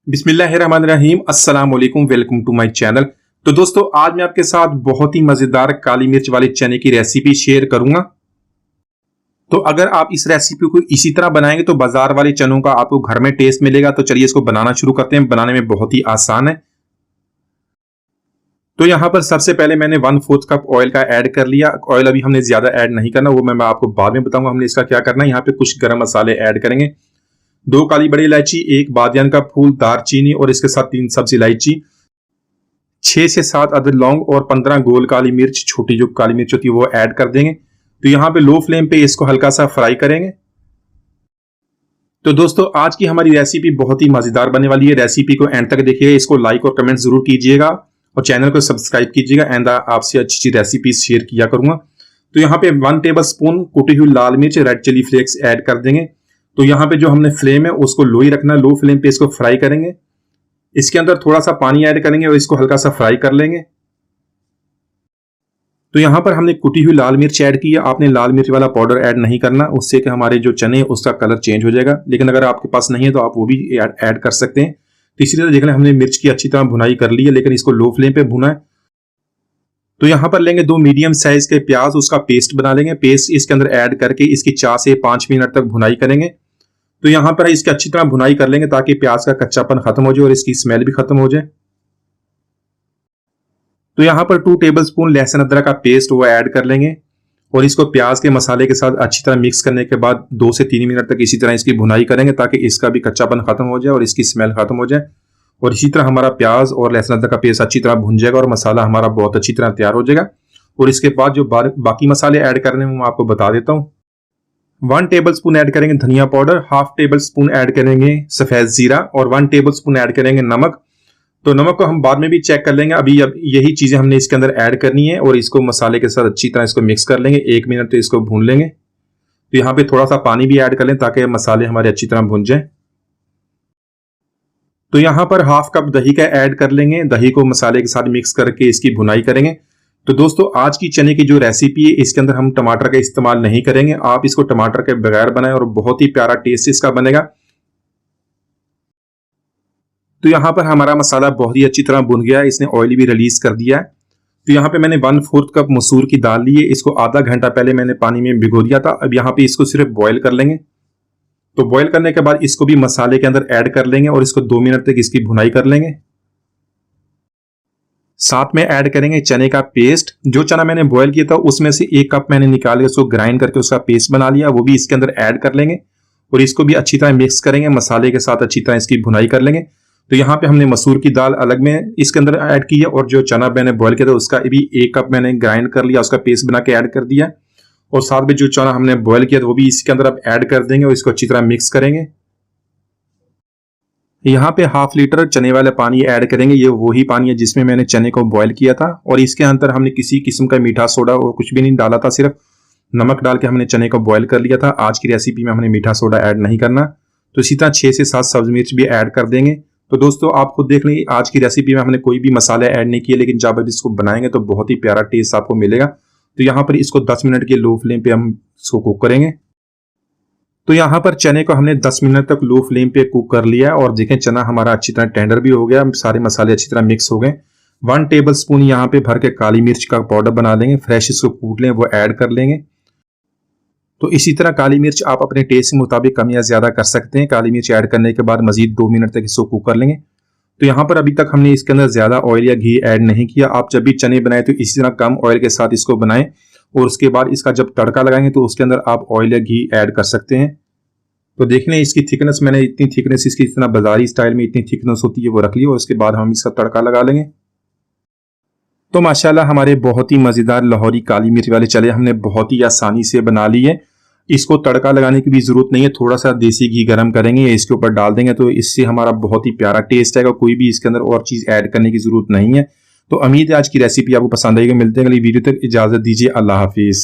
बिस्मिल्लाहिर्रहमानिर्रहीम, अस्सलाम वालेकुम, वेलकम टू माय चैनल। तो दोस्तों, आज मैं आपके साथ बहुत ही मजेदार काली मिर्च वाले चने की रेसिपी शेयर करूंगा। तो अगर आप इस रेसिपी को इसी तरह बनाएंगे तो बाजार वाले चनों का आपको घर में टेस्ट मिलेगा। तो चलिए इसको बनाना शुरू करते हैं। बनाने में बहुत ही आसान है। तो यहाँ पर सबसे पहले मैंने 1/4 कप ऑयल का ऐड कर लिया। ऑयल अभी हमने ज्यादा ऐड नहीं करना, वो मैं आपको बाद में बताऊंगा हमने इसका क्या करना है। यहाँ पे कुछ गरम मसाले ऐड करेंगे, 2 काली बड़ी इलायची, 1 बादियान का फूल, दारचीनी और इसके साथ 3 सब्ज इलायची, 6 से 7 अदद लौंग और 15 गोल काली मिर्च, छोटी जो काली मिर्च होती है वो ऐड कर देंगे। तो यहाँ पे लो फ्लेम पे इसको हल्का सा फ्राई करेंगे। तो दोस्तों, आज की हमारी रेसिपी बहुत ही मजेदार बनने वाली है। रेसिपी को एंड तक देखिएगा, इसको लाइक और कमेंट जरूर कीजिएगा और चैनल को सब्सक्राइब कीजिएगा। एंड आपसे अच्छी रेसिपी शेयर किया करूंगा। तो यहाँ पे 1 टेबल स्पून कुटी हुई लाल मिर्च, रेड चिली फ्लेक्स ऐड कर देंगे। तो यहाँ पे जो हमने फ्लेम है उसको लो ही रखना, लो फ्लेम पे इसको फ्राई करेंगे। इसके अंदर थोड़ा सा पानी ऐड करेंगे और इसको हल्का सा फ्राई कर लेंगे। तो यहाँ पर हमने कुटी हुई लाल मिर्च ऐड की है। आपने लाल मिर्च वाला पाउडर ऐड नहीं करना, उससे कि हमारे जो चने उसका कलर चेंज हो जाएगा। लेकिन अगर आपके पास नहीं है तो आप वो भी ऐड कर सकते हैं। तो इसी तरह देख लें, हमने मिर्च की अच्छी तरह भुनाई कर ली है, लेकिन इसको लो फ्लेम पे भुना है। तो यहाँ पर लेंगे 2 मीडियम साइज के प्याज, उसका पेस्ट बना लेंगे। पेस्ट इसके अंदर ऐड करके इसकी 4 से 5 मिनट तक भुनाई करेंगे। तो यहां पर इसकी अच्छी तरह भुनाई कर लेंगे ताकि प्याज का कच्चापन खत्म हो जाए और इसकी स्मेल भी खत्म हो जाए। तो यहां पर 2 टेबलस्पून लहसुन अदरक का पेस्ट वो ऐड कर लेंगे और इसको प्याज के मसाले के साथ अच्छी तरह मिक्स करने के बाद 2 से 3 मिनट तक इसी तरह इसकी भुनाई करेंगे ताकि इसका भी कच्चापन खत्म हो जाए और इसकी स्मेल खत्म हो जाए। और इसी तरह हमारा प्याज और लहसुन अदरक का पेस्ट अच्छी तरह भुन जाएगा और मसाला हमारा बहुत अच्छी तरह तैयार हो जाएगा। और इसके बाद जो बाकी मसाले ऐड करने में मैं आपको बता देता हूँ। 1 टेबलस्पून ऐड करेंगे धनिया पाउडर, 1/2 टेबलस्पून ऐड करेंगे सफेद जीरा और 1 टेबलस्पून ऐड करेंगे नमक। तो नमक को हम बाद में भी चेक कर लेंगे, अभी अब यही चीजें हमने इसके अंदर ऐड करनी है और इसको मसाले के साथ अच्छी तरह इसको मिक्स कर लेंगे। 1 मिनट तो इसको भून लेंगे। तो यहाँ पे थोड़ा सा पानी भी ऐड कर लें ताकि मसाले हमारे अच्छी तरह भुन जाए। तो यहाँ पर 1/2 कप दही का ऐड कर लेंगे। दही को मसाले के साथ मिक्स करके इसकी भुनाई करेंगे। तो दोस्तों, आज की चने की जो रेसिपी है इसके अंदर हम टमाटर का इस्तेमाल नहीं करेंगे। आप इसको टमाटर के बगैर बनाएं और बहुत ही प्यारा टेस्ट इसका बनेगा। तो यहाँ पर हमारा मसाला बहुत ही अच्छी तरह भुन गया है, इसने ऑयल भी रिलीज कर दिया है। तो यहाँ पे मैंने 1/4 कप मसूर की दाल ली है। इसको आधा घंटा पहले मैंने पानी में भिगो दिया था। अब यहाँ पे इसको सिर्फ बॉयल कर लेंगे। तो बॉयल करने के बाद इसको भी मसाले के अंदर ऐड कर लेंगे और इसको 2 मिनट तक इसकी भुनाई कर लेंगे। साथ में ऐड करेंगे चने का पेस्ट। जो चना मैंने बॉयल किया था उसमें से 1 कप मैंने निकाल के उसको ग्राइंड करके उसका पेस्ट बना लिया, वो भी इसके अंदर ऐड कर लेंगे और इसको भी अच्छी तरह मिक्स करेंगे। मसाले के साथ अच्छी तरह इसकी भुनाई कर लेंगे। तो यहाँ पे हमने मसूर की दाल अलग में इसके अंदर ऐड की है और जो चना मैंने बॉयल किया था उसका भी 1 कप मैंने ग्राइंड कर लिया, उसका पेस्ट बना के ऐड कर दिया। और साथ में जो चना हमने बॉयल किया था वो भी इसके अंदर अब ऐड कर देंगे और इसको अच्छी तरह मिक्स करेंगे। यहाँ पे 1/2 लीटर चने वाला पानी ऐड करेंगे। ये वही पानी है जिसमें मैंने चने को बॉयल किया था और इसके अंदर हमने किसी किस्म का मीठा सोडा और कुछ भी नहीं डाला था, सिर्फ नमक डाल के हमने चने को बॉयल कर लिया था। आज की रेसिपी में हमने मीठा सोडा ऐड नहीं करना। तो इसी तरह 6 से 7 सब्ज मिर्च भी ऐड कर देंगे। तो दोस्तों, आप खुद देख लें, आज की रेसिपी में हमने कोई भी मसाले ऐड नहीं किए, लेकिन जब आप इसको बनाएंगे तो बहुत ही प्यारा टेस्ट आपको मिलेगा। तो यहाँ पर इसको 10 मिनट के लो फ्लेम पे हम इसको कुक करेंगे। तो यहाँ पर चने को हमने 10 मिनट तक लो फ्लेम पे कुक कर लिया है और देखें चना हमारा अच्छी तरह टेंडर भी हो गया, सारे मसाले अच्छी तरह मिक्स हो गए। 1 टेबलस्पून यहाँ पे भर के काली मिर्च का पाउडर बना लेंगे, फ्रेश इसको कूट लें, वो ऐड कर लेंगे। तो इसी तरह काली मिर्च आप अपने टेस्ट के मुताबिक कम या ज्यादा कर सकते हैं। काली मिर्च ऐड करने के बाद मजीद 2 मिनट तक इसको कुक कर लेंगे। तो यहाँ पर अभी तक हमने इसके अंदर ज्यादा ऑयल या घी ऐड नहीं किया। आप जब भी चने बनाए तो इसी तरह कम ऑयल के साथ इसको बनाएं और उसके बाद इसका जब तड़का लगाएंगे तो उसके अंदर आप ऑयल या घी ऐड कर सकते हैं। तो देख लें, इसकी थिकनेस मैंने इतनी थिकनेस इसकी इतना बाजारी स्टाइल में इतनी थिकनेस होती है वो रख ली और उसके बाद हम इसका तड़का लगा लेंगे। तो माशाल्लाह हमारे बहुत ही मजेदार लाहौरी काली मिर्च वाले चने हमने बहुत ही आसानी से बना ली है। इसको तड़का लगाने की भी जरूरत नहीं है, थोड़ा सा देसी घी गरम करेंगे, इसके ऊपर डाल देंगे तो इससे हमारा बहुत ही प्यारा टेस्ट आएगा। कोई भी इसके अंदर और चीज ऐड करने की जरूरत नहीं है। तो उम्मीद है आज की रेसिपी आपको पसंद आएगी। मिलते हैं अगली वीडियो तक, इजाजत दीजिए, अल्लाह हाफिज।